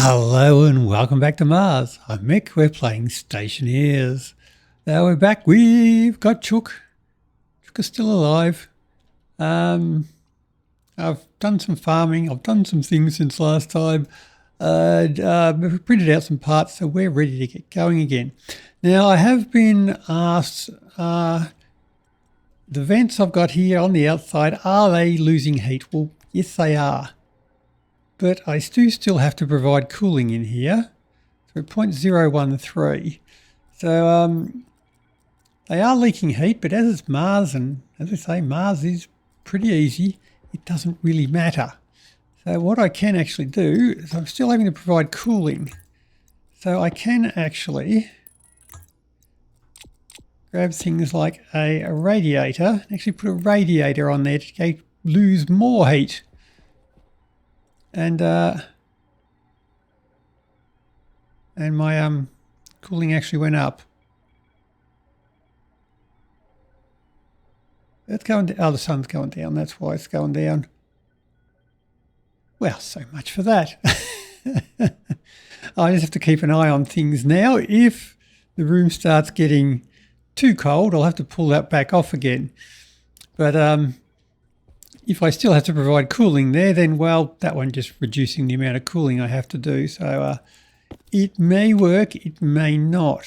Hello and welcome back to Mars. I'm Mick, we're playing Stationeers. Now we're back, we've got Chook. Chook is still alive. I've done some farming, I've done some things since last time. We've printed out some parts, so we're ready to get going again. Now I have been asked, the vents I've got here on the outside, are they losing heat? Well, yes they are. But I do still have to provide cooling in here. So 0.013. So they are leaking heat, but as it's Mars, and as I say, Mars is pretty easy, it doesn't really matter. So what I can actually do is I'm still having to provide cooling. So I can actually grab things like a radiator, actually put a radiator on there to lose more heat. And my cooling actually went up. It's going down. Oh, the sun's going down. That's why it's going down. Well, so much for that. I just have to keep an eye on things now. If the room starts getting too cold, I'll have to pull that back off again. But if I still have to provide cooling there, then, well, that one just reducing the amount of cooling I have to do. So it may work, it may not.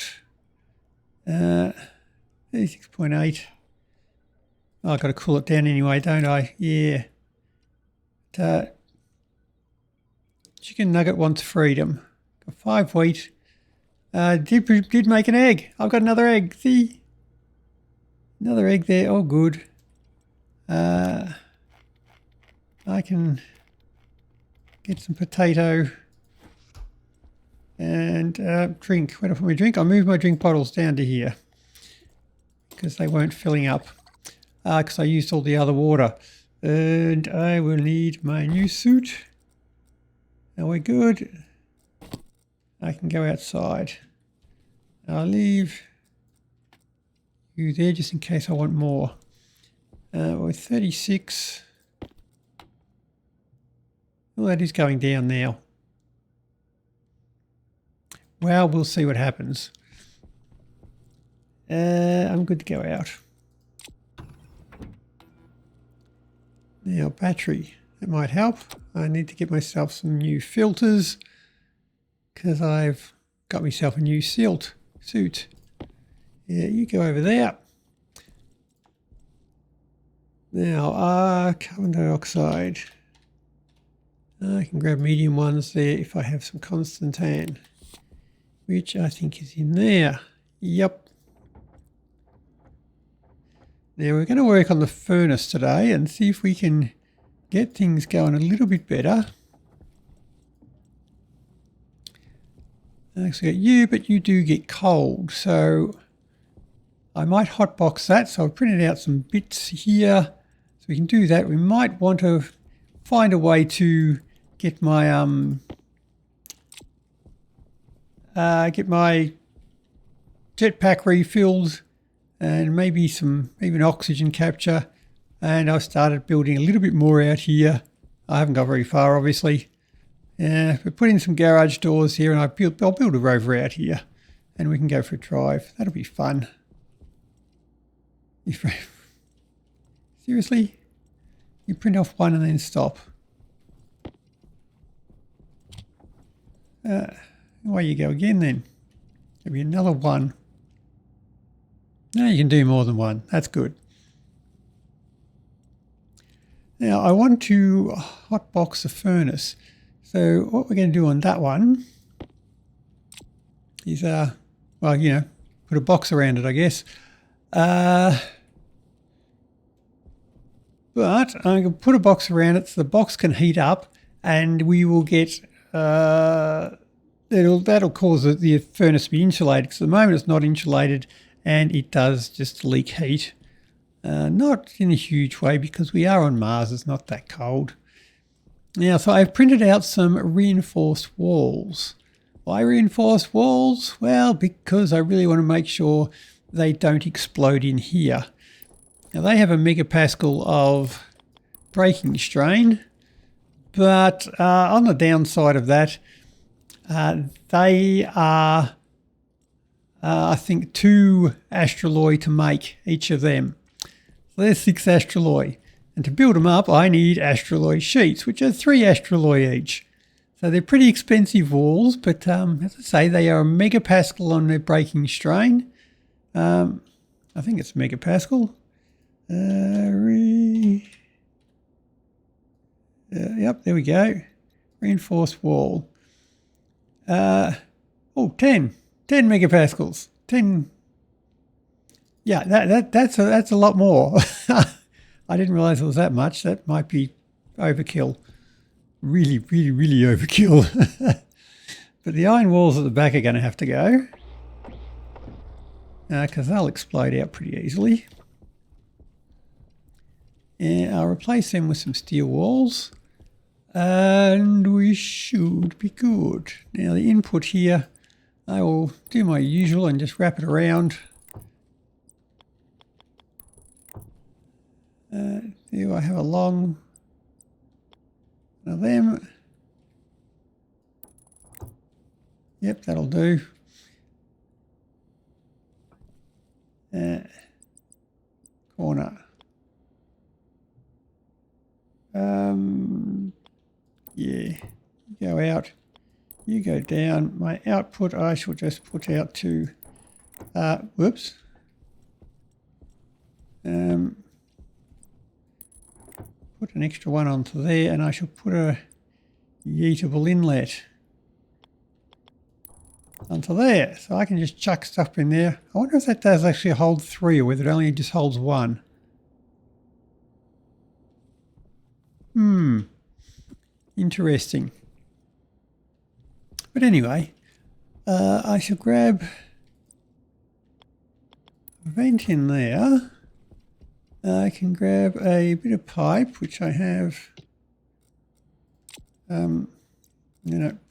36.8. Oh, I've got to cool it down anyway, don't I? Yeah. Chicken nugget wants freedom. Got 5 wheat. Did make an egg. I've got another egg. See? Another egg there. Oh, good. I can get some potato and drink. Where do I put my drink? I'll move my drink bottles down to here because they weren't filling up because I used all the other water. And I will need my new suit. Now we're good. I can go outside. I'll leave you there just in case I want more. We're 36. Well, that is going down now. Well, we'll see what happens. I'm good to go out. Now, battery. That might help. I need to get myself some new filters because I've got myself a new suit. Yeah, you go over there. Now, carbon dioxide. I can grab medium ones there if I have some Constantine, which I think is in there. Yep. Now we're going to work on the furnace today and see if we can get things going a little bit better. I actually got you, but you do get cold, so I might hotbox that. So I've printed out some bits here, so we can do that. We might want to find a way to get my jetpack refilled and maybe some even oxygen capture. And I've started building a little bit more out here. I haven't got very far, obviously. We're putting some garage doors here, and I'll build a rover out here, and we can go for a drive. That'll be fun. Seriously? You print off one and then stop. Away you go again then. There'll be another one. No, you can do more than one. That's good. Now I want to hotbox the furnace. So what we're going to do on that one is, well, you know, put a box around it, I guess. But I'm going to put a box around it so the box can heat up, and we will get that'll cause the furnace to be insulated, because at the moment it's not insulated and it does just leak heat. Not in a huge way because we are on Mars, it's not that cold. Now, so I've printed out some reinforced walls. Why reinforced walls? Well, because I really want to make sure they don't explode in here. Now they have a megapascal of breaking strain, but on the downside of that, They are, I think, 2 astraloy to make each of them. So there's 6 astraloy. And to build them up, I need astraloy sheets, which are 3 astraloy each. So they're pretty expensive walls, but as I say, they are a megapascal on their breaking strain. I think it's megapascal. Yep, there we go. Reinforced wall. 10 megapascals. 10. Yeah, that's a lot more. I didn't realize it was that much. That might be overkill. Really, really, really overkill. But the iron walls at the back are going to have to go, because they'll explode out pretty easily. And I'll replace them with some steel walls, and we should be good. Now the input here, I will do my usual and just wrap it around. Here I have a long one of them. Yep, that'll do. Corner. Yeah, you go out, you go down. My output I shall just put out to, whoops. Put an extra one onto there, and I shall put a yeetable inlet onto there. So I can just chuck stuff in there. I wonder if that does actually hold 3 or whether it only just holds 1. Interesting. But anyway, I shall grab a vent in there. I can grab a bit of pipe, which I have. Put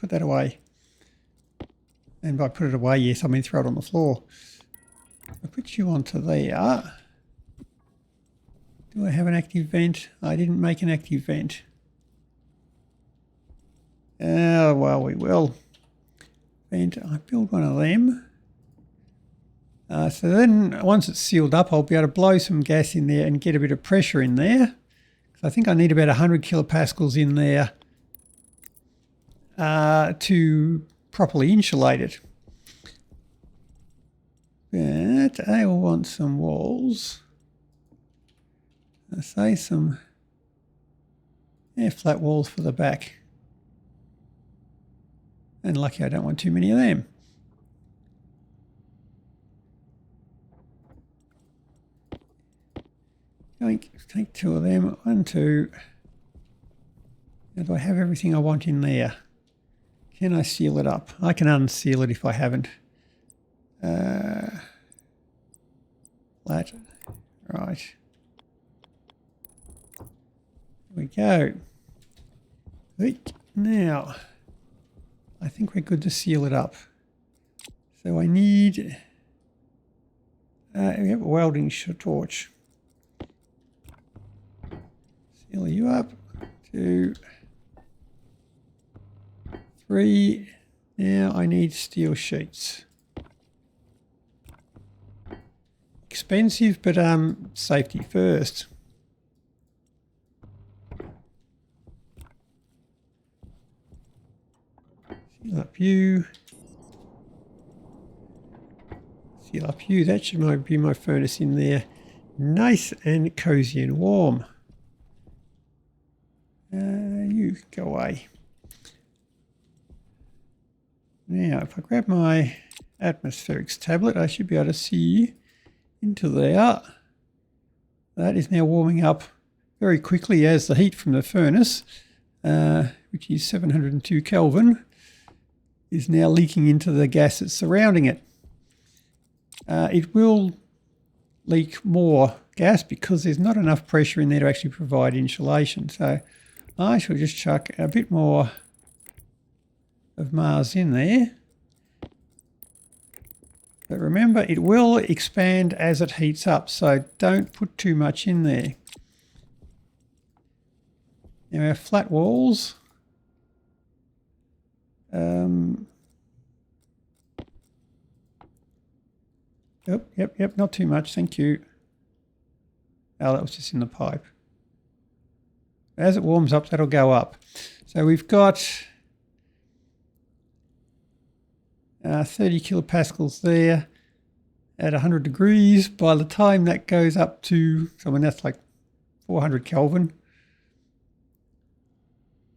that away. And by put it away, yes, I mean throw it on the floor. I put you onto there. Do I have an active vent? I didn't make an active vent. Well, we will. Vent, I build one of them. So then once it's sealed up, I'll be able to blow some gas in there and get a bit of pressure in there. So I think I need about 100 kilopascals in there to properly insulate it. But I will want some walls. I say some flat walls for the back. And lucky I don't want too many of them. Take 2 of them. 1, 2. Now, do I have everything I want in there? Can I seal it up? I can unseal it if I haven't. Flat. Right. There we go. Now, I think we're good to seal it up. So I need we have a welding torch. Seal you up. 2, 3. Now I need steel sheets. Expensive, but safety first. Seal up you. Seal up you. That should be my furnace in there. Nice and cozy and warm. You go away. Now, if I grab my atmospherics tablet, I should be able to see into there. That is now warming up very quickly as the heat from the furnace, which is 702 Kelvin, is now leaking into the gas that's surrounding it. It will leak more gas because there's not enough pressure in there to actually provide insulation. So I shall just chuck a bit more of Mars in there. But remember, it will expand as it heats up, so don't put too much in there. Now our flat walls, Yep, not too much, thank you. Oh, that was just in the pipe. As it warms up, that'll go up. So we've got 30 kilopascals there at 100 degrees. By the time that goes up to, so when that's like 400 Kelvin,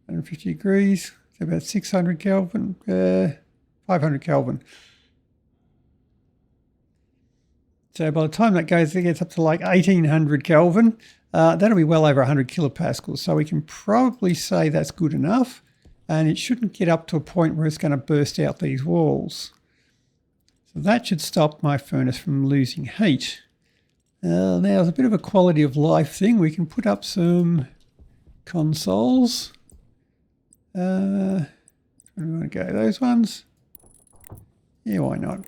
150 degrees, so about 600 Kelvin, 500 Kelvin. So by the time that goes, it gets up to like 1800 Kelvin. That'll be well over 100 kilopascals. So we can probably say that's good enough. And it shouldn't get up to a point where it's going to burst out these walls. So that should stop my furnace from losing heat. Now, there's a bit of a quality of life thing. We can put up some consoles. Where do we want to go? Those ones? Yeah, why not?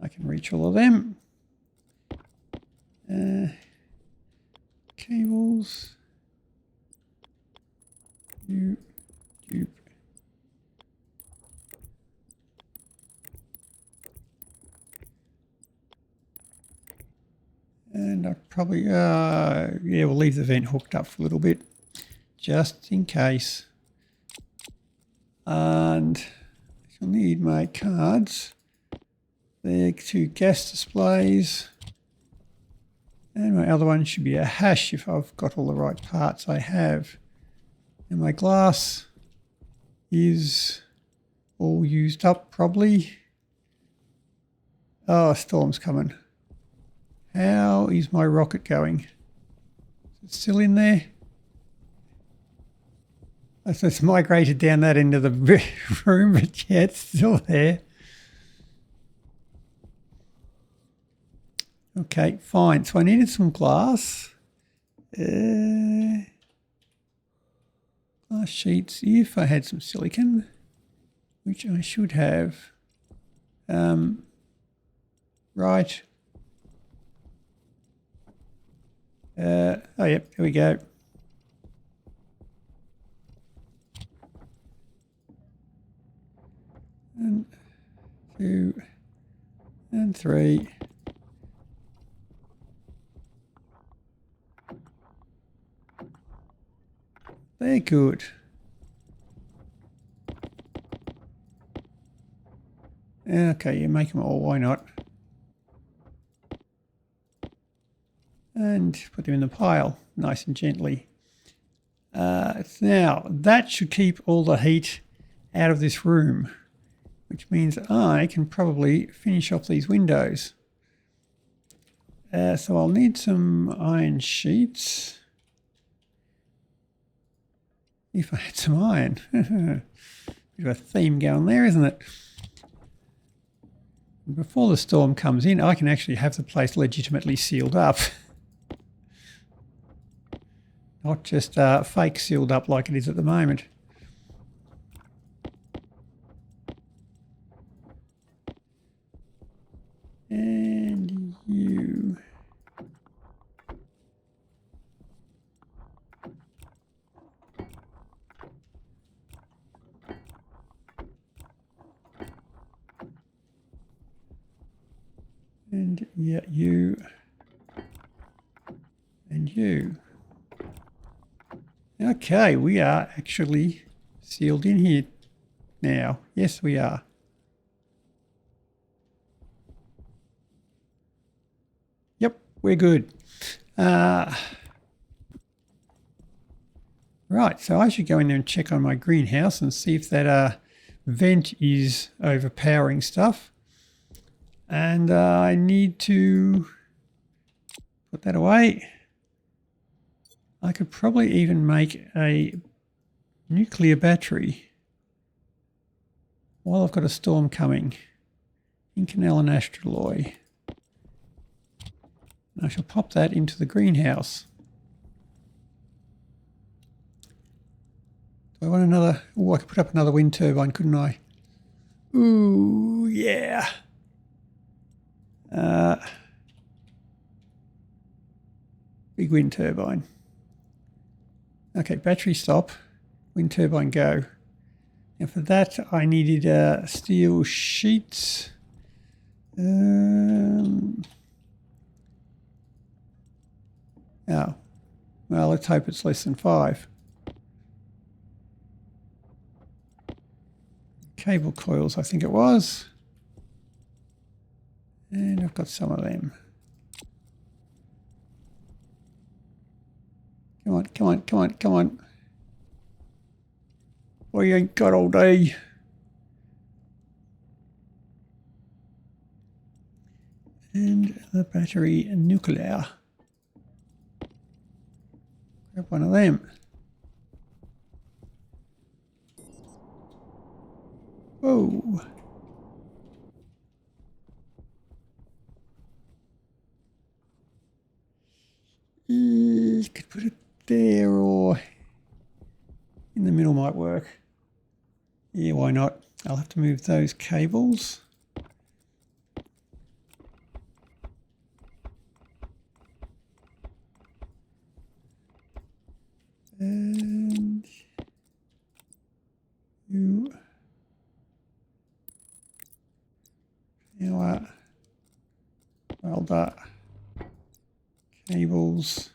I can reach all of them. Cables. Tube. And I probably, yeah, we'll leave the vent hooked up for a little bit, just in case. And I'll need my cards. There, 2 gas displays. And my other one should be a hash if I've got all the right parts I have. And my glass is all used up probably. Oh, a storm's coming. How is my rocket going? Is it still in there? So it's migrated down that end of the room, but yeah, it's still there. Okay, fine. So I needed some glass. Glass sheets, if I had some silicon, which I should have. Right. Oh, yep, there we go. And 2 and 3. They're good. Okay, you make them all, why not? And put them in the pile, nice and gently. Now, that should keep all the heat out of this room, which means I can probably finish off these windows. So I'll need some iron sheets. If I had some iron. Bit of a theme going there, isn't it? Before the storm comes in, I can actually have the place legitimately sealed up. Not just fake sealed up like it is at the moment. And you. And yeah, you. And you. Okay, we are actually sealed in here now. Yes, we are. Yep, we're good. Right, so I should go in there and check on my greenhouse and see if that vent is overpowering stuff. And I need to put that away. I could probably even make a nuclear battery while I've got a storm coming. Inconel and astraloy. And I shall pop that into the greenhouse. Do I want another? Oh, I could put up another wind turbine, couldn't I? Ooh, yeah. Big wind turbine. Okay, battery stop, wind turbine go. And for that, I needed steel sheets. Oh, well, let's hope it's less than 5. Cable coils, I think it was. And I've got some of them. Come on, come on, come on, come on. We ain't got all day. And the battery nuclear. Grab one of them. Whoa. Could put it there, or in the middle might work. Yeah, why not? I'll have to move those cables. And you power welder cables,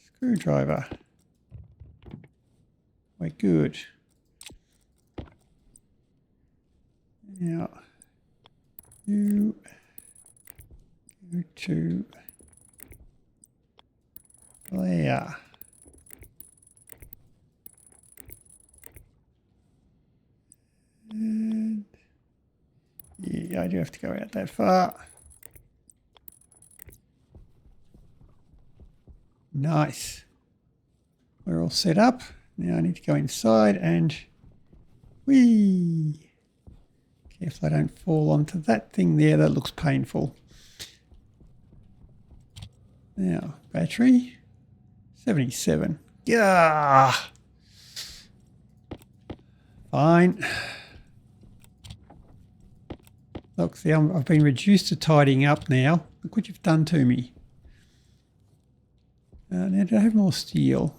screwdriver. We're good. Now you go to there. And yeah, I do have to go out that far. Nice. We're all set up. Now I need to go inside and whee! Careful I don't fall onto that thing there. That looks painful. Now, battery 77. Yeah. Fine. Look, see, I've been reduced to tidying up now. Look what you've done to me. Now, do I have more steel?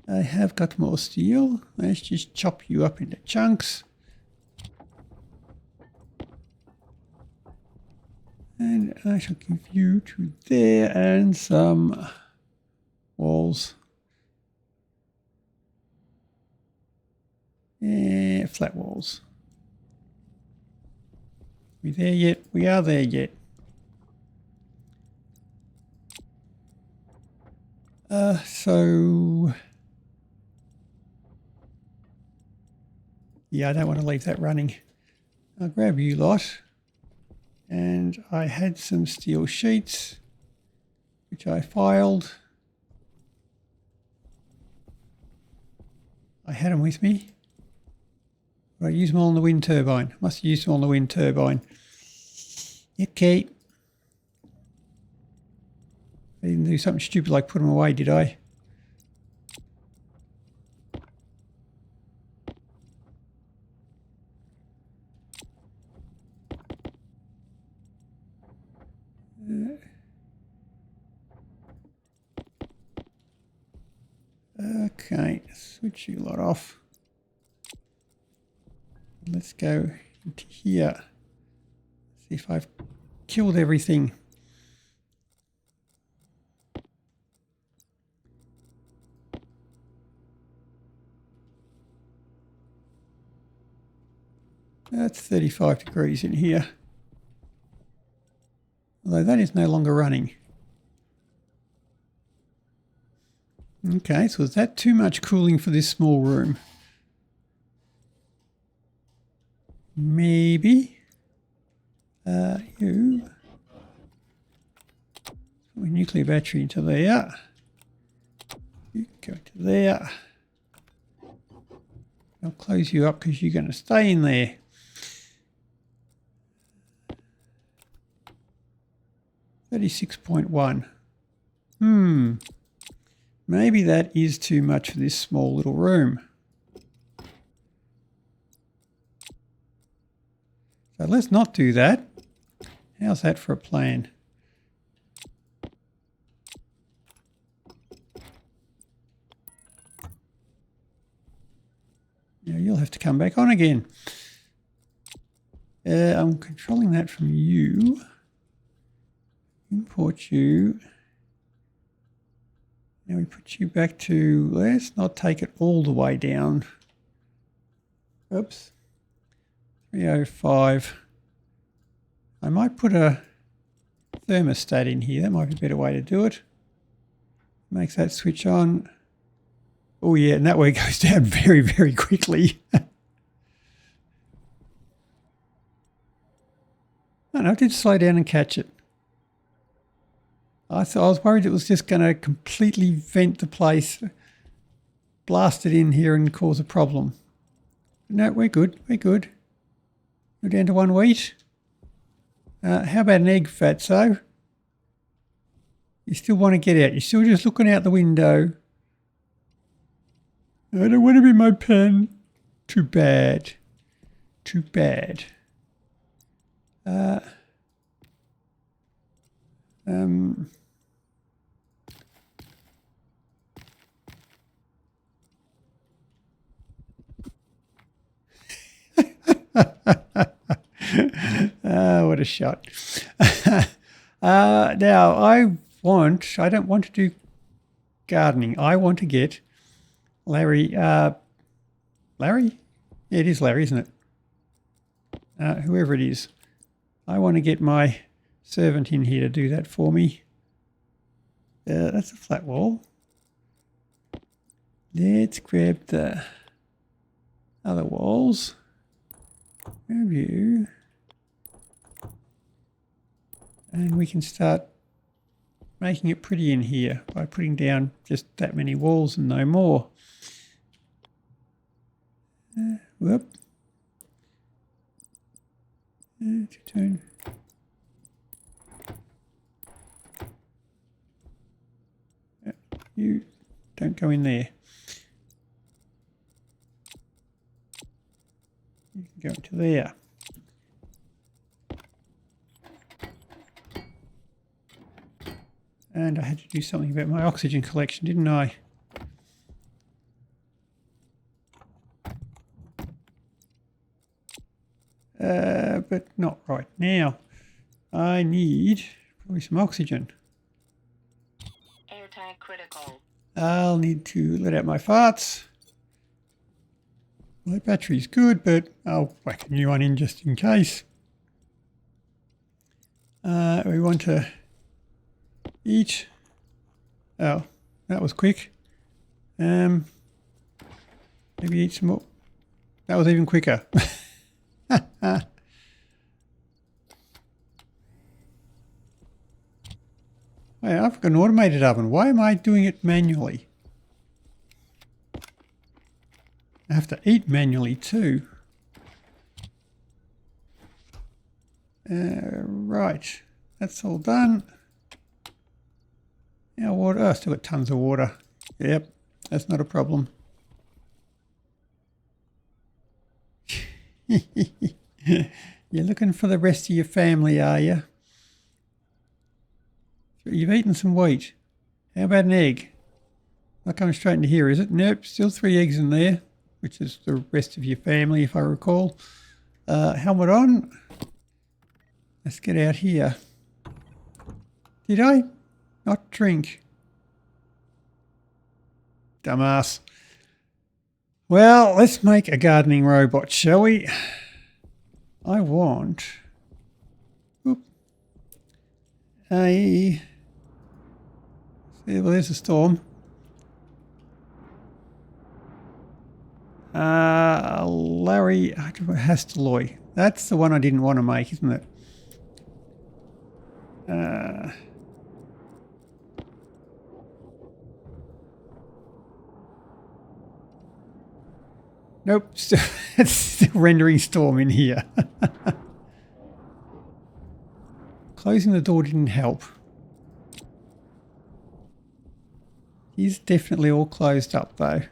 I have got more steel. Let's just chop you up into chunks. And I shall give you to there and some walls. Yeah, flat walls. We there yet? We are there yet. So yeah, I don't want to leave that running. I'll grab you lot. And I had some steel sheets, which I filed. I had them with me. But I used them all on the wind turbine. Must have used them on the wind turbine. Okay. I didn't do something stupid like put them away, did I? Okay, switch you lot off. Let's go into here. See if I've killed everything. That's 35 degrees in here. Although that is no longer running. Okay, so is that too much cooling for this small room? Maybe. You. Put my nuclear battery into there. You go to there. I'll close you up because you're going to stay in there. $36.1. Maybe that is too much for this small little room. So let's not do that. How's that for a plan? you'll have to come back on again. I'm controlling that from you. Import you. Now we put you back to, let's not take it all the way down. Oops. 305. I might put a thermostat in here. That might be a better way to do it. Makes that switch on. Oh yeah, and that way it goes down very, very quickly. Oh, no, it did slow down and catch it. I was worried it was just going to completely vent the place, blast it in here and cause a problem. No, we're good. We're good. We're down to 1 wheat. How about an egg, Fatso? You still want to get out. You're still just looking out the window. I don't want to be in my pen. Too bad. Too bad. What a shot. Now, I don't want to do gardening. I want to get Larry. Larry? Yeah, it is Larry, isn't it? Whoever it is. I want to get my servant in here to do that for me. That's a flat wall. Let's grab the other walls. Grab you. And we can start making it pretty in here by putting down just that many walls and no more. Whoop. Turn. You don't go in there. You can go into there. And I had to do something about my oxygen collection, didn't I? But not right now. I need probably some oxygen. Airtight critical. I'll need to let out my farts. My battery's good, but I'll whack a new one in just in case. We want to eat. Oh, that was quick. Maybe eat some more. That was even quicker. Hey, I've got an automated oven. Why am I doing it manually? I have to eat manually too. Right, that's all done. Now water. Oh, still got tons of water. Yep, that's not a problem. You're looking for the rest of your family, are you? You've eaten some wheat. How about an egg? Not coming straight into here, is it? Nope, still 3 eggs in there, which is the rest of your family, if I recall. Helmet on. Let's get out here. Did I not drink? Dumbass. Well, let's make a gardening robot, shall we? I want a... Well, there's a storm. Larry Hasteloy. That's the one I didn't want to make, isn't it? Nope, it's still rendering storm in here. Closing the door didn't help. He's definitely all closed up though.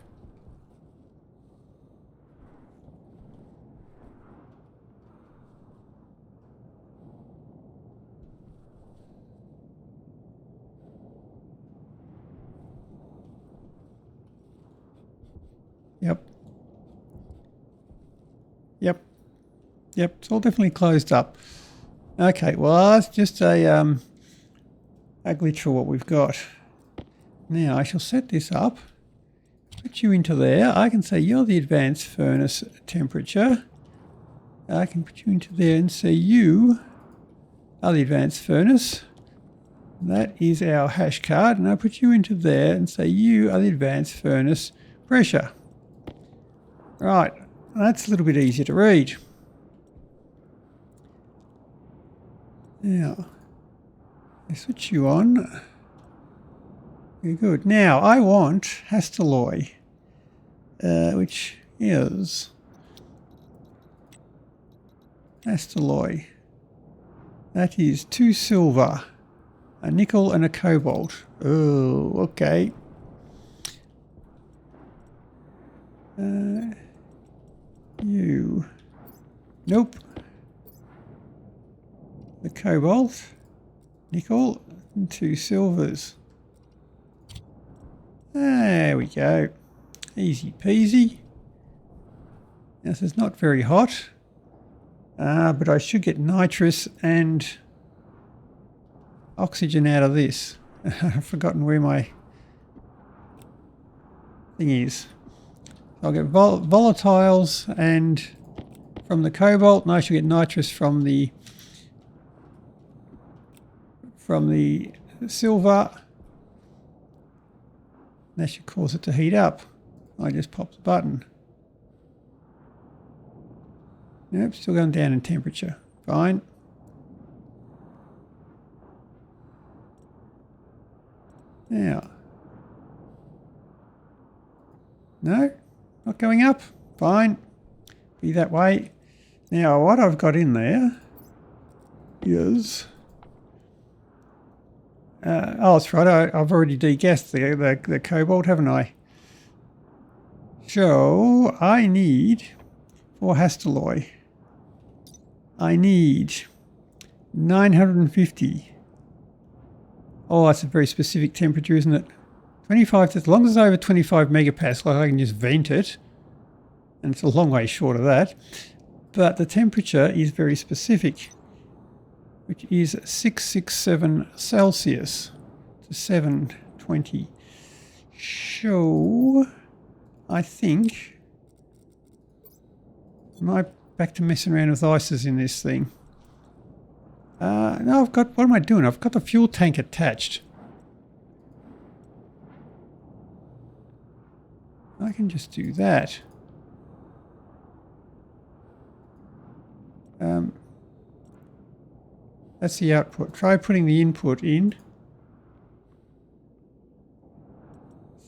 Yep. Yep. Yep, it's all definitely closed up. Okay, well, that's just a glitch for what we've got. Now, I shall set this up. Put you into there. I can say you're the advanced furnace temperature. I can put you into there and say you are the advanced furnace. That is our hash card. And I'll put you into there and say you are the advanced furnace pressure. Right, that's a little bit easier to read. Now, I switch you on. Very good. Now, I want Hastelloy, which is Hastelloy. That is 2 silver, a nickel and a cobalt. Oh, okay. You. Nope. The cobalt, nickel, and 2 silvers. There we go. Easy peasy. Now, this is not very hot, but I should get nitrous and oxygen out of this. I've forgotten where my thing is. I'll get volatiles and from the cobalt, and I should get nitrous from the silver. That should cause it to heat up. I just pop the button. Nope, still going down in temperature. Fine. Now. No, not going up. Fine. Be that way. Now, what I've got in there is... oh, that's right. I've already degassed the cobalt, haven't I? So I need, for Hastelloy, I need 950. Oh, that's a very specific temperature, isn't it? 25, as long as it's over 25 megapascal, I can just vent it. And it's a long way short of that. But the temperature is very specific, which is 667 Celsius to 720. So, I think, am I back to messing around with ices in this thing? No, I've got, what am I doing? I've got the fuel tank attached. I can just do that. That's the output. Try putting the input in.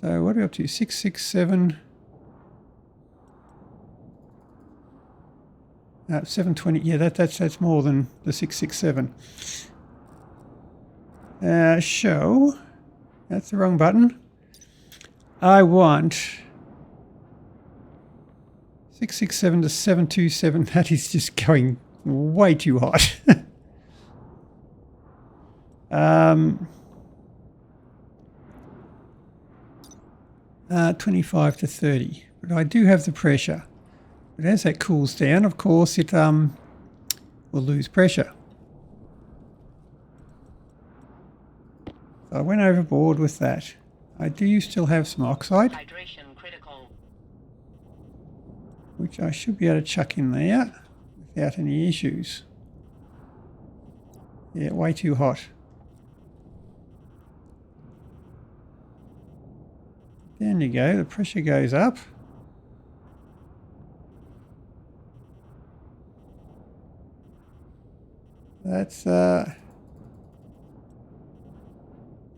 So what are we up to? 667. 720. Yeah, that's more than the 667. Show. That's the wrong button. I want 667 to 727. That is just going way too hot. 25 to 30. But I do have the pressure. But as that cools down, of course, it will lose pressure. So I went overboard with that. I do still have some oxide, Hydration critical. which I should be able to chuck in there without any issues. Yeah, way too hot. There you go, the pressure goes up. That's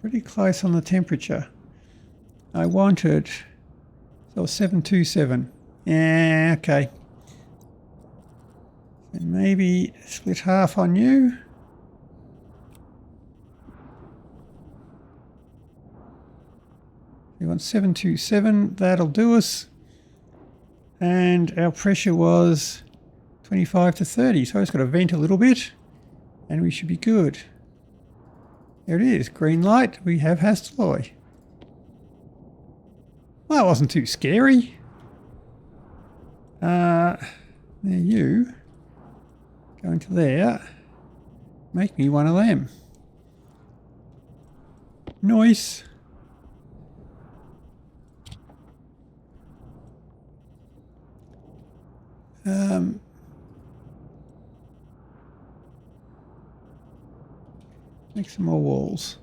pretty close on the temperature. I wanted, so 727. Yeah, okay. And maybe split half on you. We want 727, that'll do us. And our pressure was 25 to 30, so I just got to vent a little bit and we should be good. There it is, green light, we have Hastelloy. Well, that wasn't too scary. Now There you go into there. Make me one of them. Nice. Make some more walls.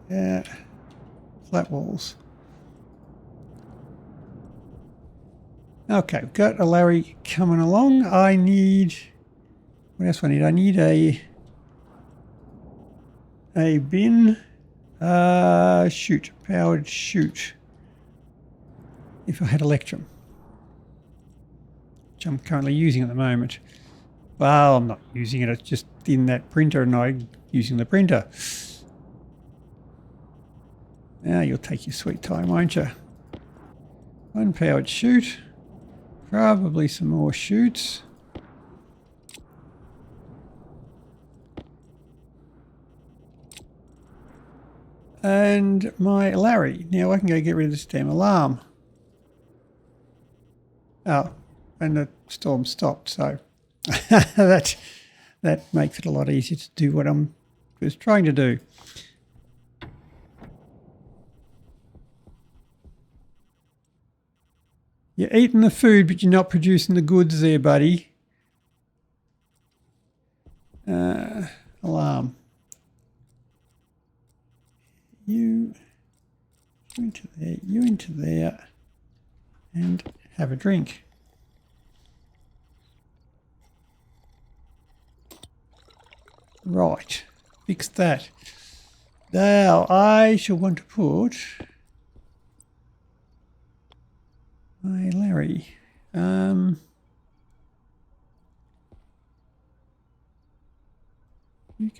Yeah, flat walls. Okay, we've got a Larry coming along. I need, what else do I need? I need a bin, chute, powered chute. If I had Electrum, which I'm currently using at the moment. Well, I'm not using it, it's just in that printer and I'm using the printer. Now you'll take your sweet time, won't you? One powered chute, probably some more chutes. And my Larry. Now I can go get rid of this damn alarm. Oh, and the storm stopped, so that makes it a lot easier to do what I'm just trying to do. You're eating the food, but you're not producing the goods there, buddy. Alarm. You into there, you into there, and have a drink. Right, fix that. Now I shall want to put my Larry. You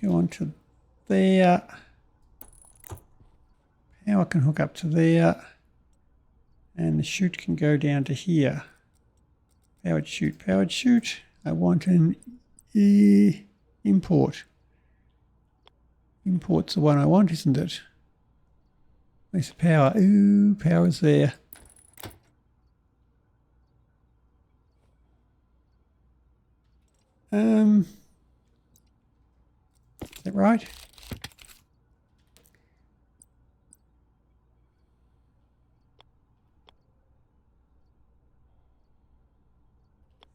go on to there. Power can hook up to there. And the chute can go down to here. Powered chute, powered chute. I want an import. Import's the one I want, isn't it? Where's the power? Ooh, power's there. Is that right?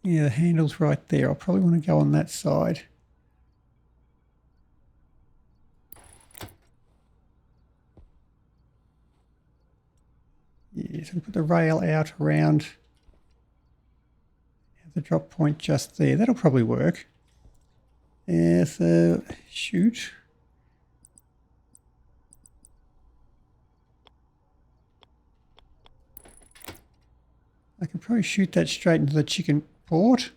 Yeah, the handle's right there. I'll probably want to go on that side. Yeah, so we put the rail out around the drop point just there. That'll probably work. Yeah, so shoot. I could probably shoot that straight into the chicken port.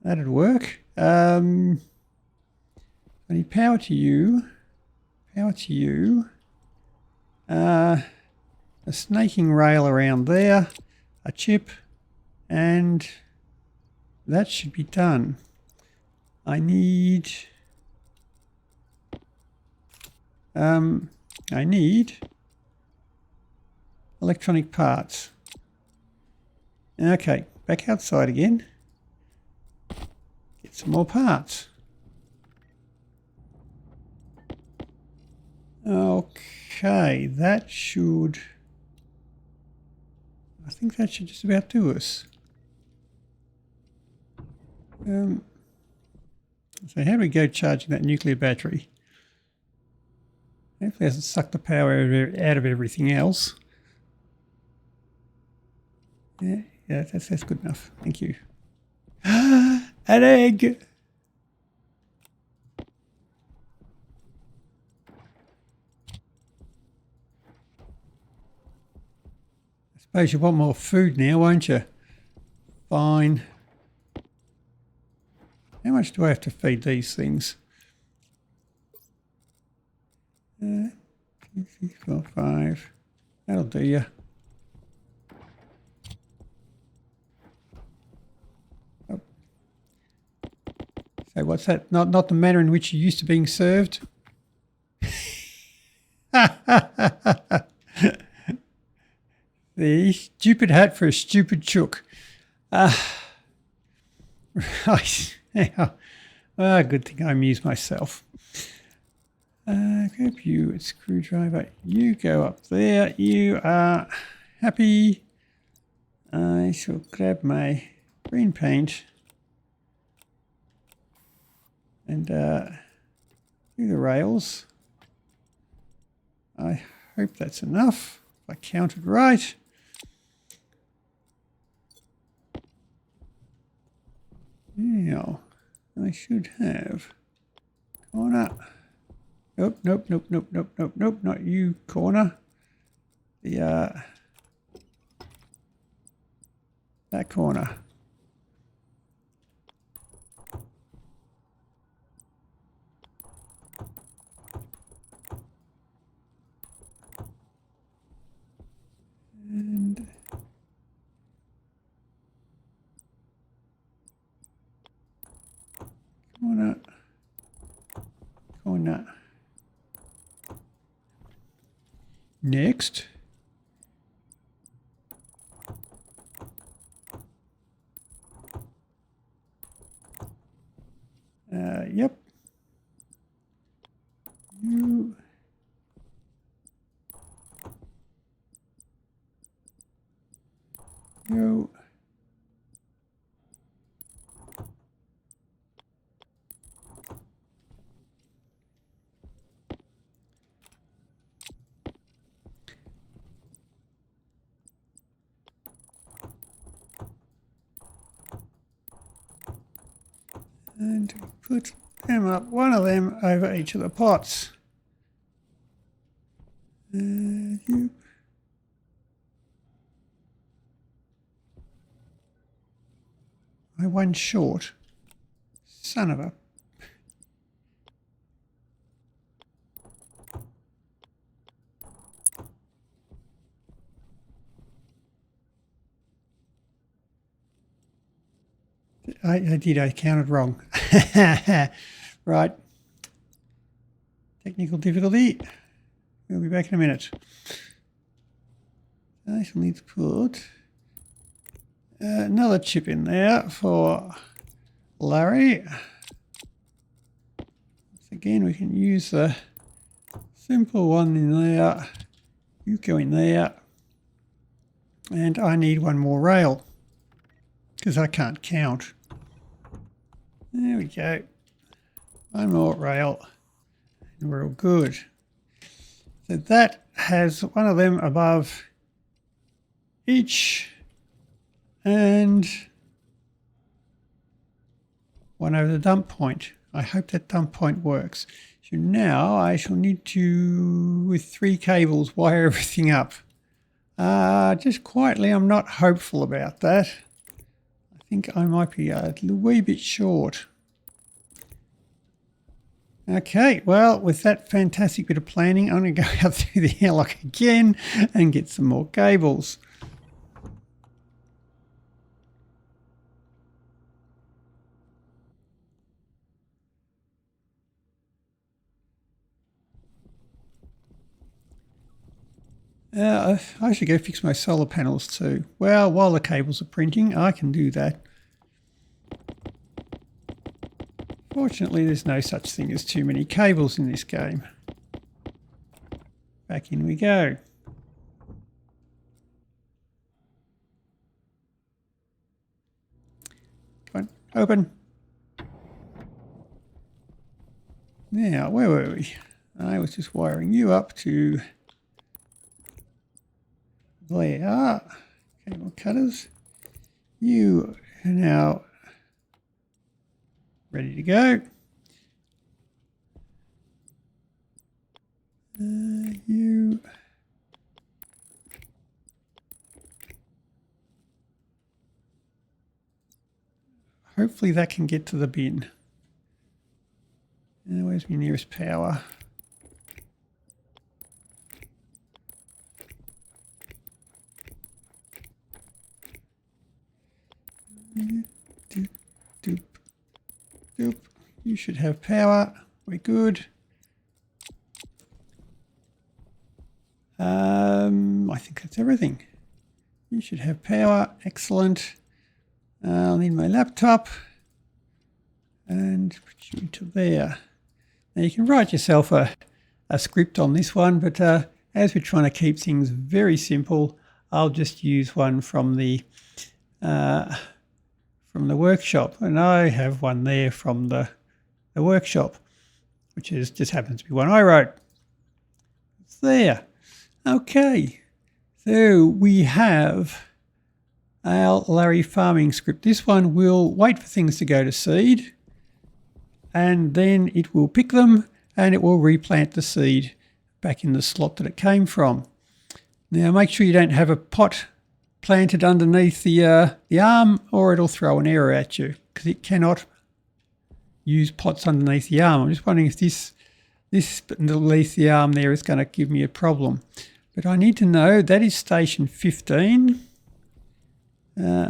That'd work. I need power to you. Power to you. A snaking rail around there. A chip. And that should be done. I need electronic parts. Okay, back outside again. Get some more parts. Okay, that should... I think that should just about do us. So how do we go charging that nuclear battery? Hopefully it hasn't sucked the power out of everything else. Yeah, that's good enough. Thank you. An egg! I suppose you want more food now, won't you? Fine. How much do I have to feed these things? 2, 3, 4, 5. That'll do you. Oh. So what's that? Not the manner in which you're used to being served? The stupid hat for a stupid chook. Right. Good thing I amuse myself. Grab you, screwdriver. You go up there. You are happy. I shall grab my green paint and do the rails. I hope that's enough. If I counted right. Now, I should have corner. Nope, nope, nope, nope, nope, nope, nope, not you, corner. The that corner. And corner, corner. Next. Yep. You. You. And put them up, one of them over each of the pots. You. I one short. Son of a. I counted wrong. Right. Technical difficulty. We'll be back in a minute. I shall need to put another chip in there for Larry. Again, we can use the simple one in there. You go in there. And I need one more rail because I can't count. There we go. One more rail. And we're all good. So that has one of them above each and one over the dump point. I hope that dump point works. So now I shall need to, with 3 cables, wire everything up. Just quietly, I'm not hopeful about that. I think I might be a wee bit short. Okay, well, with that fantastic bit of planning, I'm going to go out through the airlock again and get some more cables. I should go fix my solar panels too. Well, while the cables are printing, I can do that. Fortunately, there's no such thing as too many cables in this game. Back in we go. Come on, open. Now, where were we? I was just wiring you up to there. Cable cutters. You are now ready to go. You. Hopefully that can get to the bin. Where's my nearest power? Doop, doop, doop. You should have power. We're good. I think that's everything. You should have power. Excellent. I'll need my laptop and put you into there. Now you can write yourself a script on this one, but as we're trying to keep things very simple, I'll just use one from the workshop, and I have one there from the workshop, which just happens to be one I wrote. It's there. Okay, so we have our Larry farming script. This one will wait for things to go to seed, and then it will pick them and it will replant the seed back in the slot that it came from. Now make sure you don't have a pot planted underneath the arm, or it'll throw an error at you because it cannot use pots underneath the arm. I'm just wondering if this underneath the arm there is going to give me a problem. But I need to know that is station 15.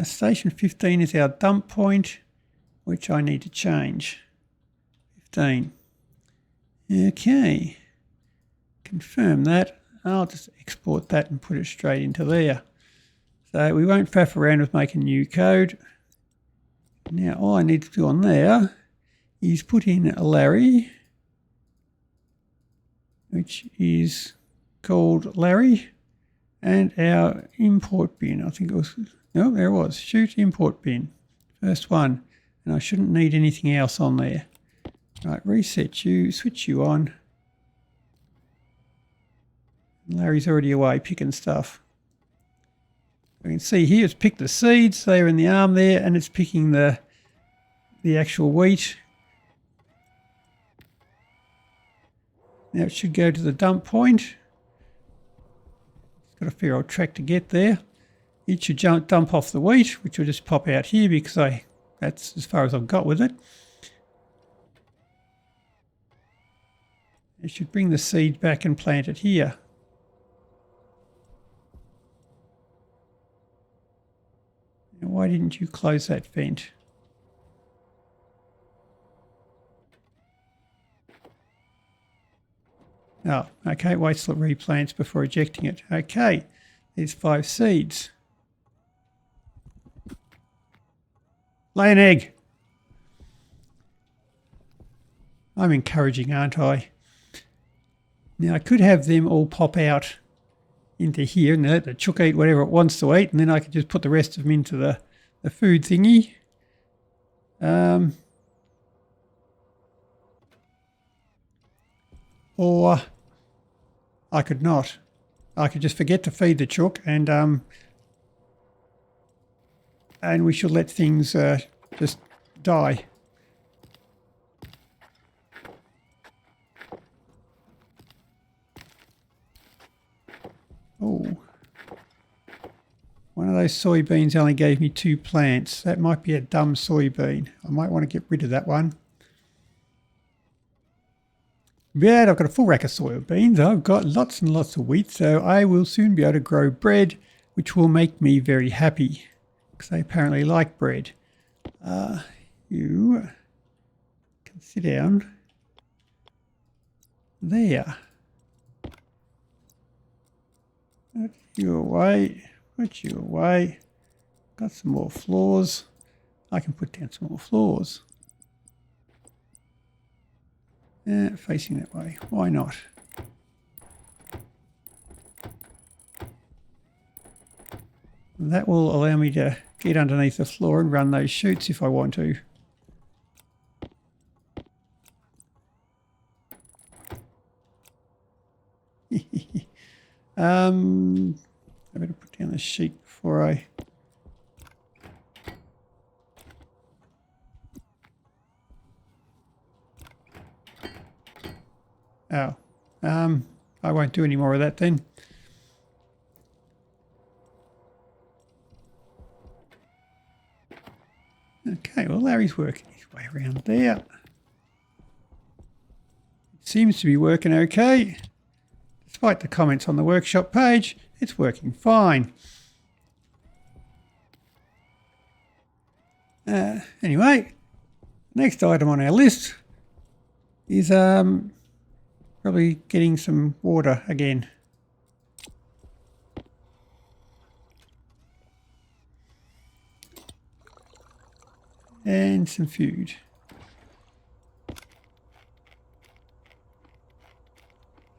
Station 15 is our dump point, which I need to change. 15. Okay. Confirm that. I'll just export that and put it straight into there. So we won't faff around with making new code. Now all I need to do on there is put in a Larry, which is called Larry, and our import bin. I think it was, no, there it was. Shoot import bin, first one. And I shouldn't need anything else on there. Right, reset you, switch you on. Larry's already away picking stuff. You can see here it's picked the seeds, they're in the arm there, and it's picking the actual wheat. Now it should go to the dump point. It's got a fair old track to get there. It should dump off the wheat, which will just pop out here because that's as far as I've got with it. It should bring the seed back and plant it here. Now, why didn't you close that vent? Oh, okay, wait till it replants before ejecting it. Okay, there's 5 seeds. Lay an egg. I'm encouraging, aren't I? Now I could have them all pop out into here and let the chook eat whatever it wants to eat, and then I could just put the rest of them into the food thingy. Or I could not. I could just forget to feed the chook, and we should let things just die. Oh, one of those soybeans only gave me 2 plants. That might be a dumb soybean. I might want to get rid of that one. But I've got a full rack of soybeans. I've got lots and lots of wheat, so I will soon be able to grow bread, which will make me very happy, because I apparently like bread. You can sit down there. Put you away. Put you away. Got some more floors. I can put down some more floors. Facing that way. Why not? That will allow me to get underneath the floor and run those chutes if I want to. I better put down the sheet before I... Oh, I won't do any more of that then. Okay, well Larry's working his way around there. It seems to be working okay. Despite the comments on the workshop page, it's working fine. Anyway, next item on our list is probably getting some water again. and some food.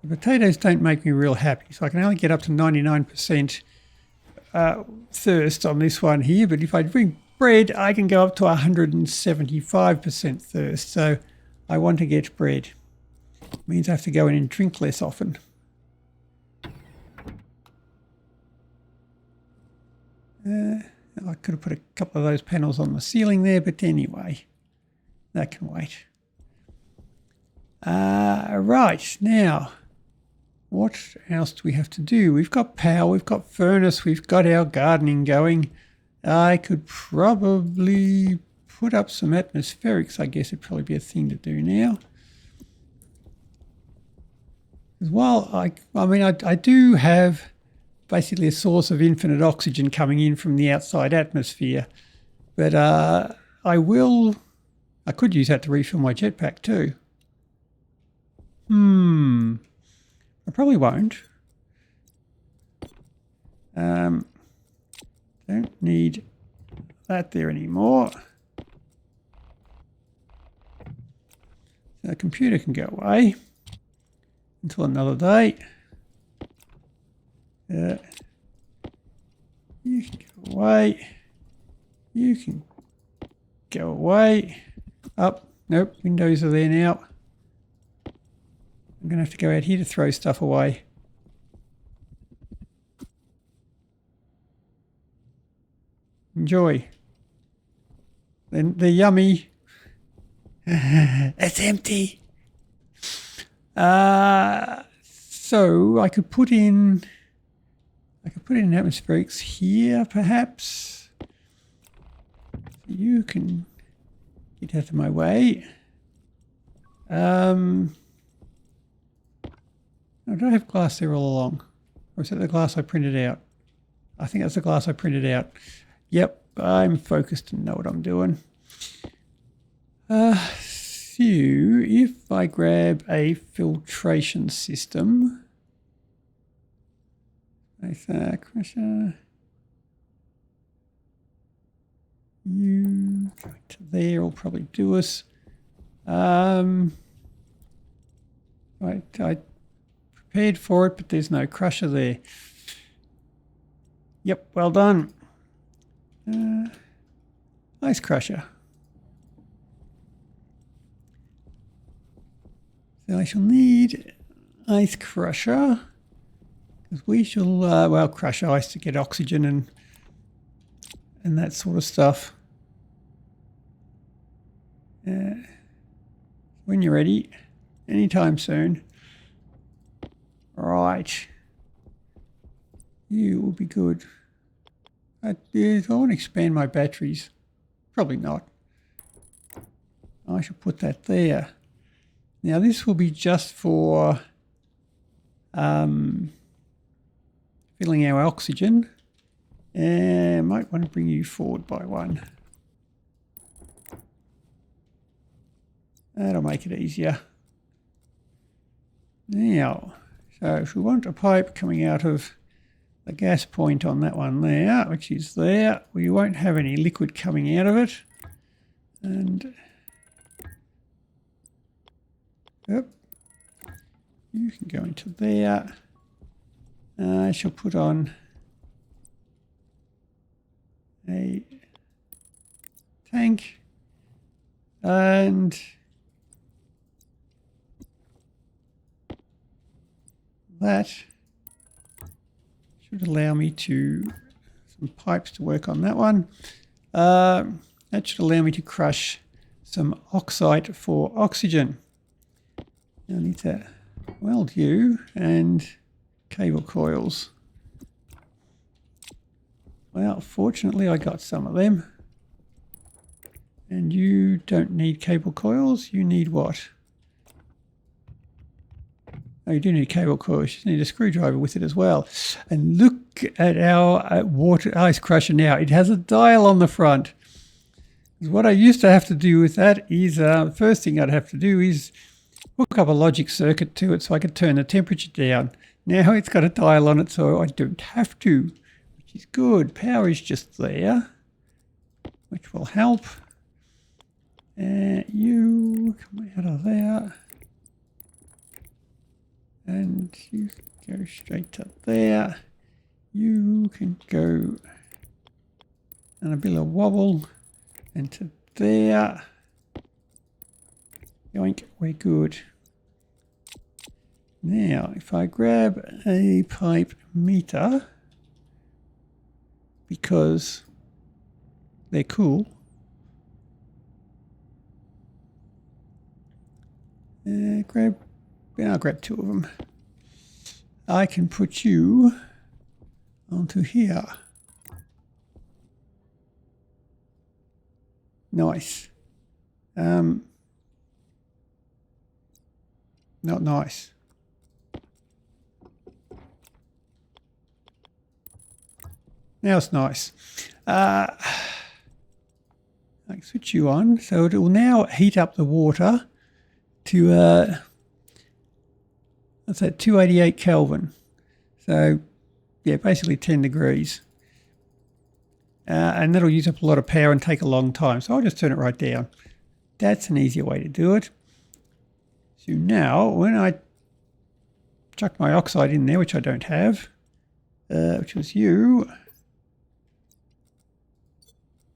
The potatoes don't make me real happy, so I can only get up to 99% thirst on this one here, but if I bring bread, I can go up to 175% thirst, so I want to get bread. It means I have to go in and drink less often. I could have put a couple of those panels on the ceiling there, but anyway, that can wait. Right, now, what else do we have to do? We've got power, we've got furnace, we've got our gardening going. I could probably put up some atmospherics. I guess it'd probably be a thing to do now. Well, I do have basically a source of infinite oxygen coming in from the outside atmosphere, but I could use that to refill my jetpack too. I probably won't. Don't need that there anymore. So the computer can go away until another day. You can go away. You can go away. Up. Nope, windows are there now. I'm going to have to go out here to throw stuff away. Enjoy. Then they're yummy. It's empty. So I could put in atmospherics here, perhaps. You can get out of my way. I don't have glass there all along. Or is that the glass I printed out? I think that's the glass I printed out. Yep, I'm focused and know what I'm doing. So if I grab a filtration system, crusher, you go to there will probably do us. I prepared for it, but there's no crusher there. Yep, well done. Ice crusher. So I shall need ice crusher, because we shall crush ice to get oxygen and that sort of stuff. When you're ready, anytime soon. Right, you will be good. I want to expand my batteries. Probably not. I should put that there. Now this will be just for filling our oxygen. And might want to bring you forward by one. That'll make it easier. Now, so if we want a pipe coming out of the gas point on that one there, which is there, we won't have any liquid coming out of it. And yep, you can go into there. I shall put on a tank and that should allow me some pipes to work on that one. That should allow me to crush some oxide for oxygen. Now I need to weld you and cable coils. Well, fortunately I got some of them. And you don't need cable coils, you need what? Oh, you do need cable coils. You need a screwdriver with it as well. And look at our water ice crusher now. It has a dial on the front. What I used to have to do with that is, the first thing I'd have to do is hook up a logic circuit to it so I could turn the temperature down. Now it's got a dial on it, so I don't have to, which is good. Power is just there, which will help. You come out of there. And you can go straight to there. You can go and a bit of wobble and to there. Yoink, we're good. Now, if I grab a pipe meter, because they're cool, I'll grab 2 of them. I can put you onto here. Nice. Not nice. Now it's nice. I can switch you on, so it will now heat up the water to what's that, 288 Kelvin. So yeah, basically 10 degrees. And that'll use up a lot of power and take a long time. So I'll just turn it right down. That's an easier way to do it. So now when I chuck my oxide in there, which I don't have, which was you.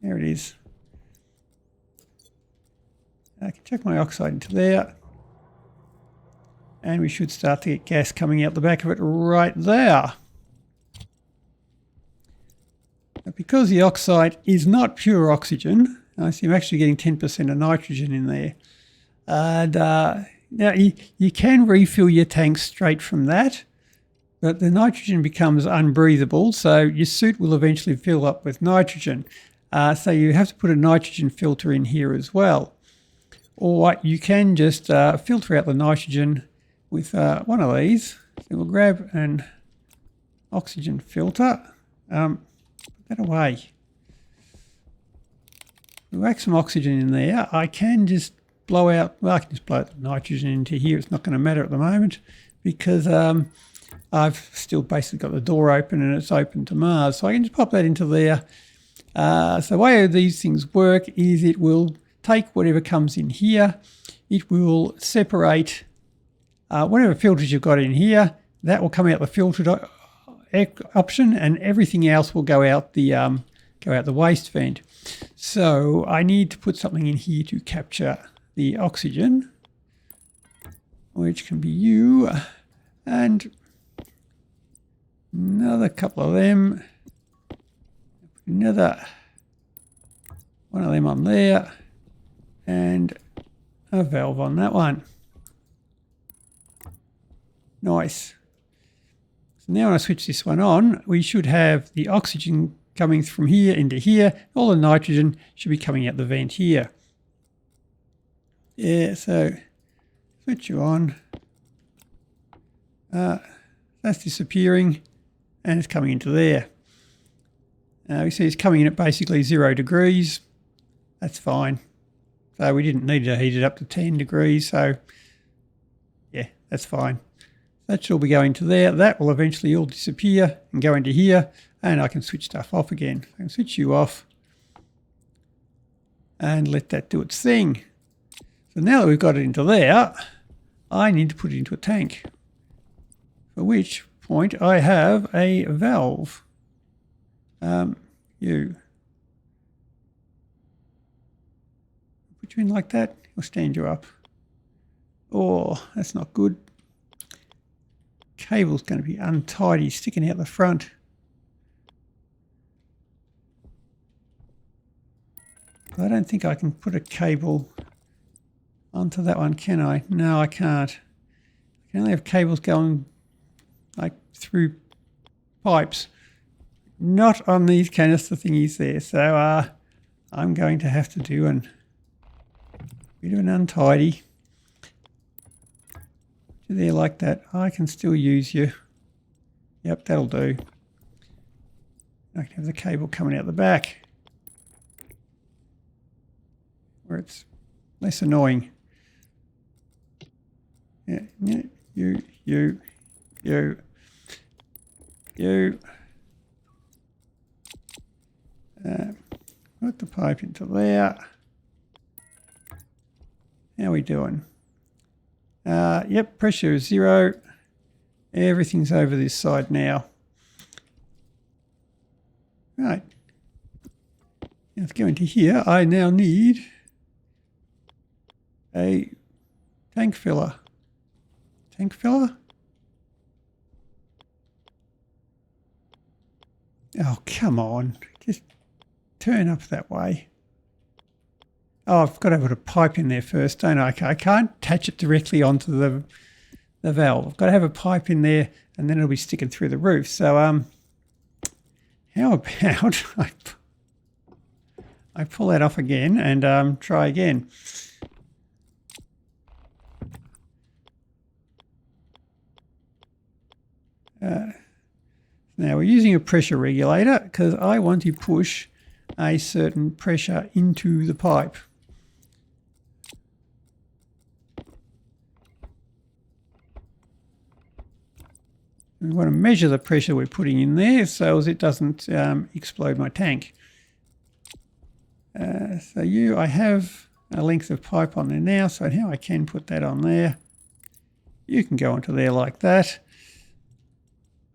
There it is. I can chuck my oxide into there. And we should start to get gas coming out the back of it right there. Now, because the oxide is not pure oxygen, I see I'm actually getting 10% of nitrogen in there. And now you can refill your tank straight from that, but the nitrogen becomes unbreathable, so your suit will eventually fill up with nitrogen. So you have to put a nitrogen filter in here as well. Or you can just filter out the nitrogen with one of these. So we'll grab an oxygen filter. Put that away. We'll whack some oxygen in there. I can just blow out, well, I can just blow the nitrogen into here. It's not going to matter at the moment because I've still basically got the door open and it's open to Mars. So I can just pop that into there. So the way these things work is it will take whatever comes in here. It will separate whatever filters you've got in here. That will come out the filtered option, and everything else will go out the waste vent. So I need to put something in here to capture the oxygen, which can be you, and another couple of them. Another one of them on there, and a valve on that one. Nice. So now when I switch this one on, we should have the oxygen coming from here into here. All the nitrogen should be coming out the vent here. Yeah, so switch you on. That's disappearing and it's coming into there. We see it's coming in at basically 0 degrees. That's fine. So we didn't need to heat it up to 10 degrees. So yeah, that's fine. That should all be going to there. That will eventually all disappear and go into here. And I can switch stuff off again. I can switch you off and let that do its thing. So now that we've got it into there, I need to put it into a tank. For which point I have a valve. You put you in like that, or stand you up. Oh, that's not good. Cable's going to be untidy, sticking out the front. I don't think I can put a cable onto that one, can I? No, I can't. I can only have cables going like through pipes. Not on these canister thingies there. So I'm going to have to do a bit of an untidy. There like that. I can still use you. Yep, that'll do. I can have the cable coming out the back where it's less annoying. Yeah, you. Put the pipe into there. How are we doing? Yep, pressure is 0. Everything's over this side now. Right. Now let's go into here. I now need a tank filler. Tank filler? Oh, come on. Just turn up that way. Oh, I've got to put a pipe in there first, don't I? I can't attach it directly onto the valve. I've got to have a pipe in there and then it'll be sticking through the roof. So how about I pull that off again and try again. Now we're using a pressure regulator because I want to push a certain pressure into the pipe. We want to measure the pressure we're putting in there so as it doesn't explode my tank. I have a length of pipe on there now, so now I can put that on there. You can go onto there like that.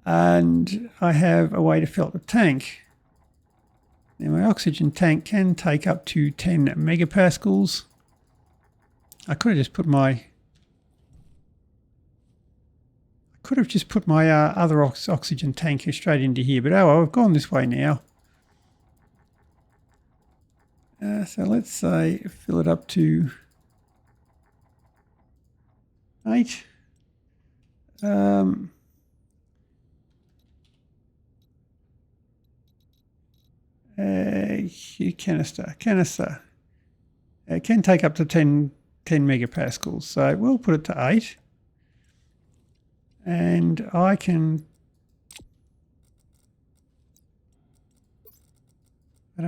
And I have a way to fill up the tank. Now my oxygen tank can take up to 10 megapascals. I could have just put my other oxygen tank straight into here, but oh well, I've gone this way now. So let's say fill it up to 8. Canister. It can take up to 10 megapascals, so we'll put it to 8. And I don't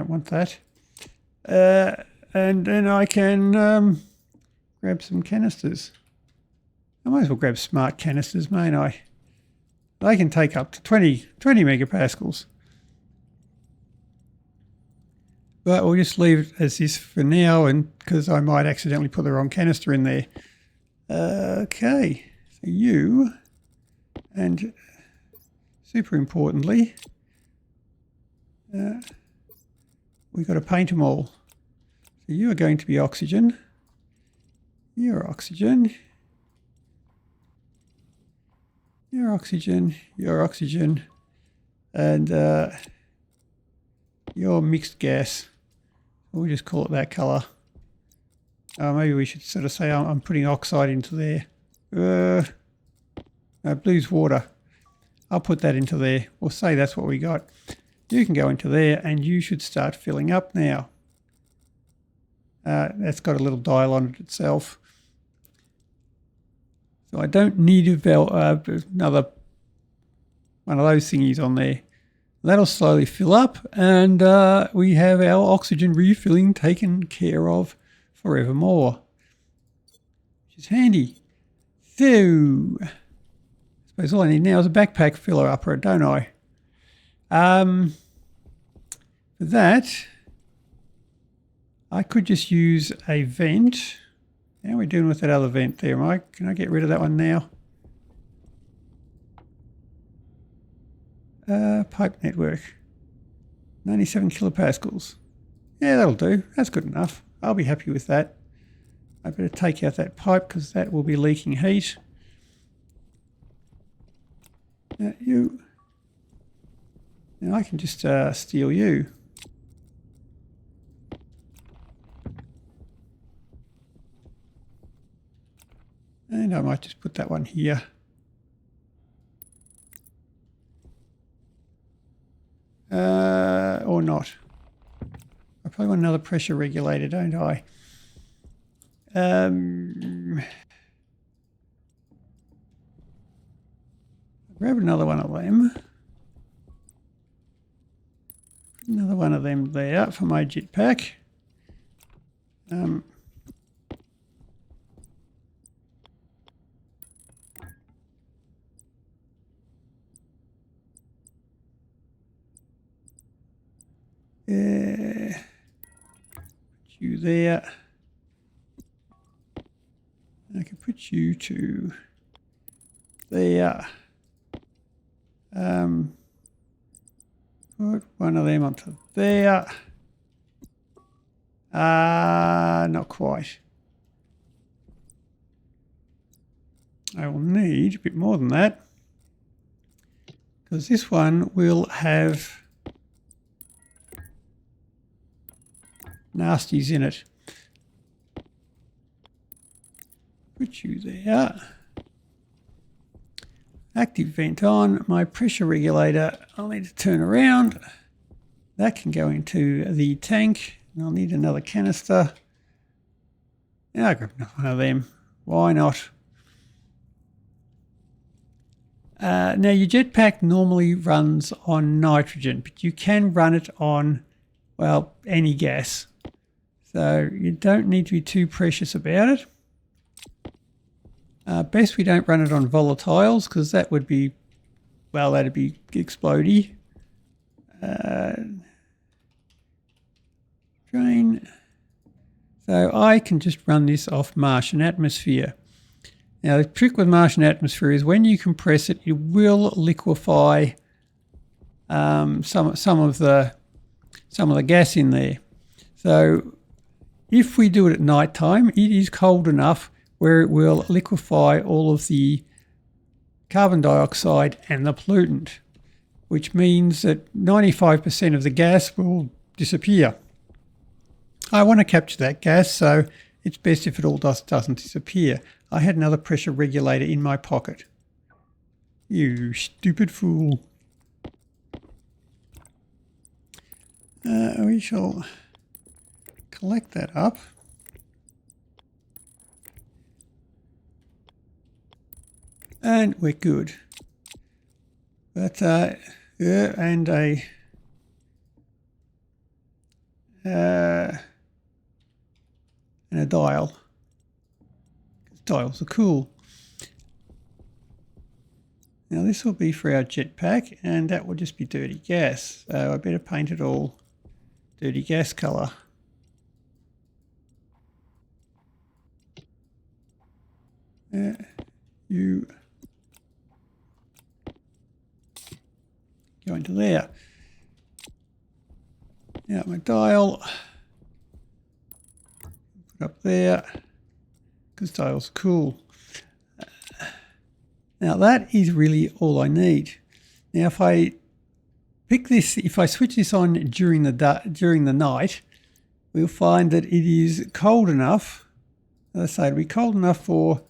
want that. And then I can grab some canisters. I might as well grab smart canisters, mayn't I? They can take up to 20 megapascals. But we'll just leave it as this for now, and because I might accidentally put the wrong canister in there. Okay, so you, and super importantly, we've got to paint them all. So you are going to be oxygen. You're oxygen. You're oxygen. You're oxygen. And you're mixed gas. We'll just call it that colour. Maybe we should sort of say I'm putting oxide into there. No, blue's water. I'll put that into there. We'll say that's what we got. You can go into there and you should start filling up now. That's got a little dial on it itself. So I don't need another one of those thingies on there. That'll slowly fill up and we have our oxygen refilling taken care of forevermore, which is handy. So, I suppose all I need now is a backpack filler upper, don't I? For that, I could just use a vent. How are we doing with that other vent there, Mike? Can I get rid of that one now? Pipe network, 97 kilopascals. Yeah, that'll do. That's good enough. I'll be happy with that. I better take out that pipe because that will be leaking heat. Now I can just steal you. And I might just put that one here. Or not. I probably want another pressure regulator, don't I? Grab another one of them. Another one of them there for my jetpack. Put you there. I can put you to there. Put one of them onto there. Not quite. I will need a bit more than that, because this one will have nasties in it. Put you there. Active vent on. My pressure regulator, I'll need to turn around. That can go into the tank. And I'll need another canister. Yeah, I'll grab one of them. Why not? Now your jetpack normally runs on nitrogen, but you can run it on, well, any gas. So you don't need to be too precious about it. Best we don't run it on volatiles, because that would be, well, that'd be explodey. Drain. So I can just run this off Martian atmosphere. Now the trick with Martian atmosphere is when you compress it, it will liquefy some of the gas in there. So if we do it at night time, it is cold enough where it will liquefy all of the carbon dioxide and the pollutant, which means that 95% of the gas will disappear. I want to capture that gas, so it's best if it all doesn't disappear. I had another pressure regulator in my pocket. You stupid fool. We shall collect that up. And we're good. But, yeah, and a dial. Dials are cool. Now this will be for our jetpack, and that will just be dirty gas. So I better paint it all dirty gas colour. You go into there. Now my dial, put up there, because dials are cool. Now that is really all I need. Now if I pick this, if I switch this on during the night, we'll find that it is cold enough. As I say, it'll be cold enough for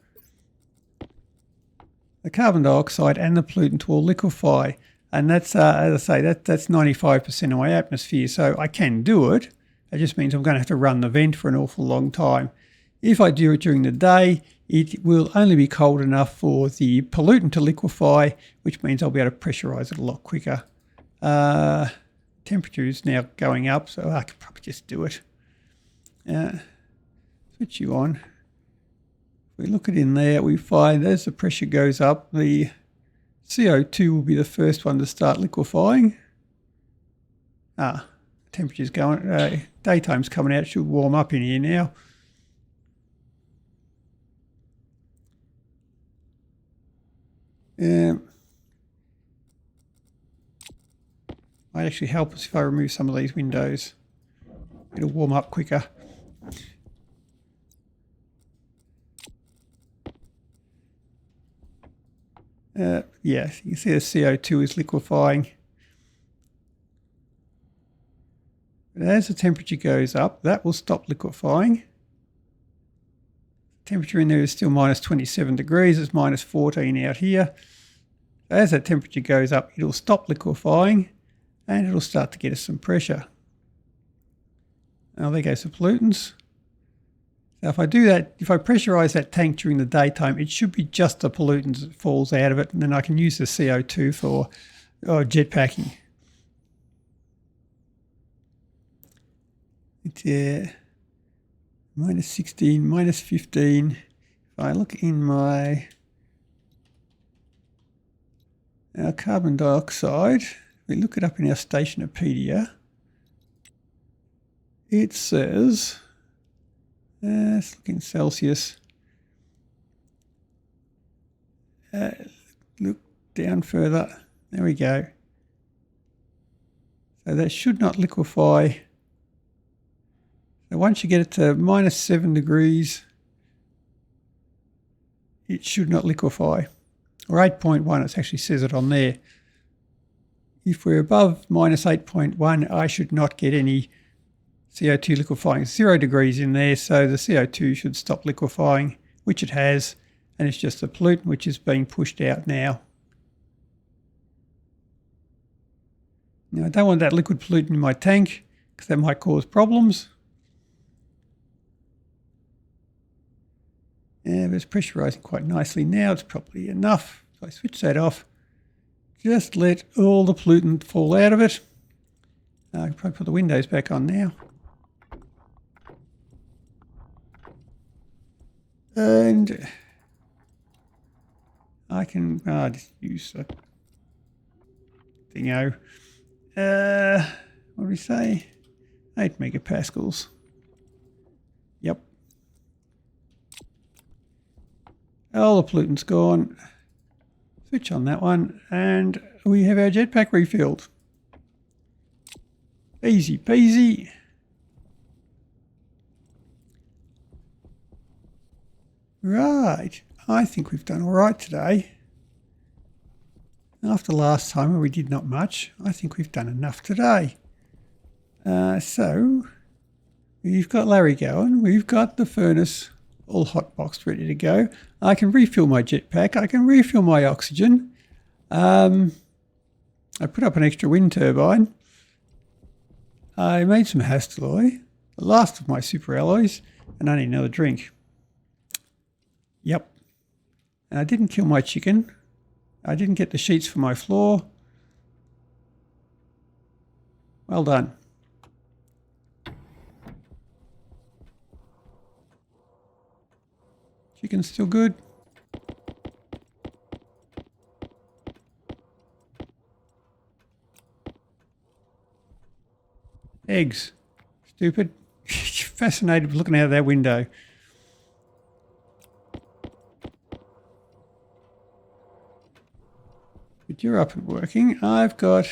the carbon dioxide and the pollutant to all liquefy. And that's, as I say, that's 95% of my atmosphere. So I can do it. It just means I'm going to have to run the vent for an awful long time. If I do it during the day, it will only be cold enough for the pollutant to liquefy, which means I'll be able to pressurize it a lot quicker. Temperature is now going up, so I could probably just do it. Switch you on. If we look at in there, we find as the pressure goes up, the CO2 will be the first one to start liquefying. Temperature's going, daytime's coming out, it should warm up in here now. Might actually help us if I remove some of these windows. It'll warm up quicker. Yeah, you can see the CO2 is liquefying. But as the temperature goes up, that will stop liquefying. Temperature in there is still minus 27 degrees. It's minus 14 out here. As that temperature goes up, it'll stop liquefying and it'll start to get us some pressure. Now there goes the pollutants. Now if I do that, if I pressurize that tank during the daytime, it should be just the pollutants that falls out of it, and then I can use the CO2 for jetpacking. It's minus 16, minus 15. If I look in my our carbon dioxide, we look it up in our Stationepedia, it says, let's look in Celsius, Look down further. There we go. So that should not liquefy. So once you get it to -7 degrees, it should not liquefy. Or 8.1, it actually says it on there. If we're above -8.1, I should not get any CO2 liquefying. It's 0 degrees in there, so the CO2 should stop liquefying, which it has, and it's just the pollutant which is being pushed out now. Now, I don't want that liquid pollutant in my tank because that might cause problems. Yeah, but it's pressurising quite nicely now. It's probably enough. So I switch that off. Just let all the pollutant fall out of it. I can probably put the windows back on now. And I can just use a thingo. What do we say? 8 megapascals. Yep. All the pollutant's gone. Switch on that one, and we have our jetpack refilled. Easy peasy. Right, I think we've done all right today. After last time where we did not much, I think we've done enough today. So we've got Larry going. We've got the furnace all hot boxed, ready to go. I can refill my jetpack. I can refill my oxygen. I put up an extra wind turbine. I made some Hastelloy, the last of my super alloys, and I need another drink. Yep. And I didn't kill my chicken. I didn't get the sheets for my floor. Well done. Chicken's still good. Eggs. Stupid. Fascinated with looking out of that window. But you're up and working. I've got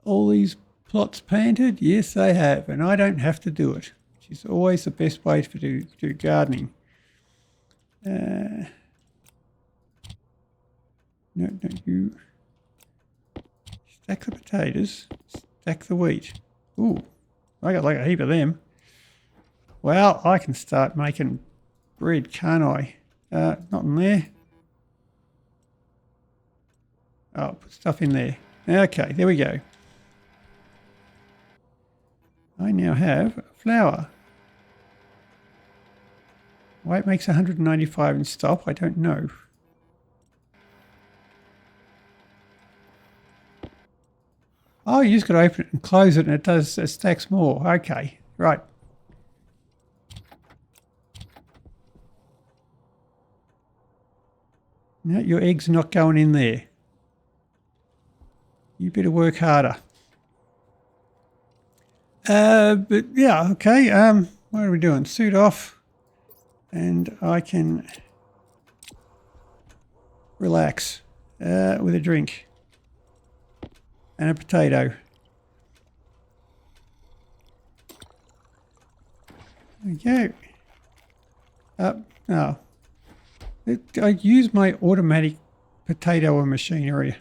all these plots painted. Yes, they have. And I don't have to do it, which is always the best way to do gardening. No, you stack the potatoes, stack the wheat. Ooh, I got like a heap of them. Well, I can start making bread, can't I? Not in there. Oh, put stuff in there. Okay, there we go. I now have flour. Why it makes 195 and stop, I don't know. Oh, you just got to open it and close it and it stacks more. Okay, right. No, your eggs are not going in there. You better work harder. But yeah, okay. What are we doing? Suit off. And I can relax with a drink and a potato. There we go. No. I use my automatic potato machinery.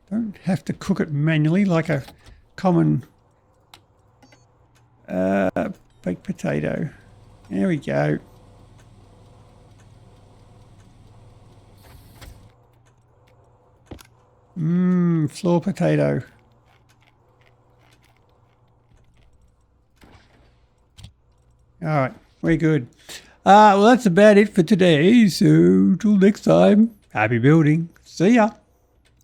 Don't have to cook it manually like a common baked potato. There we go. Floor potato. All right, we're good. Well, that's about it for today. So till next time, happy building. See ya.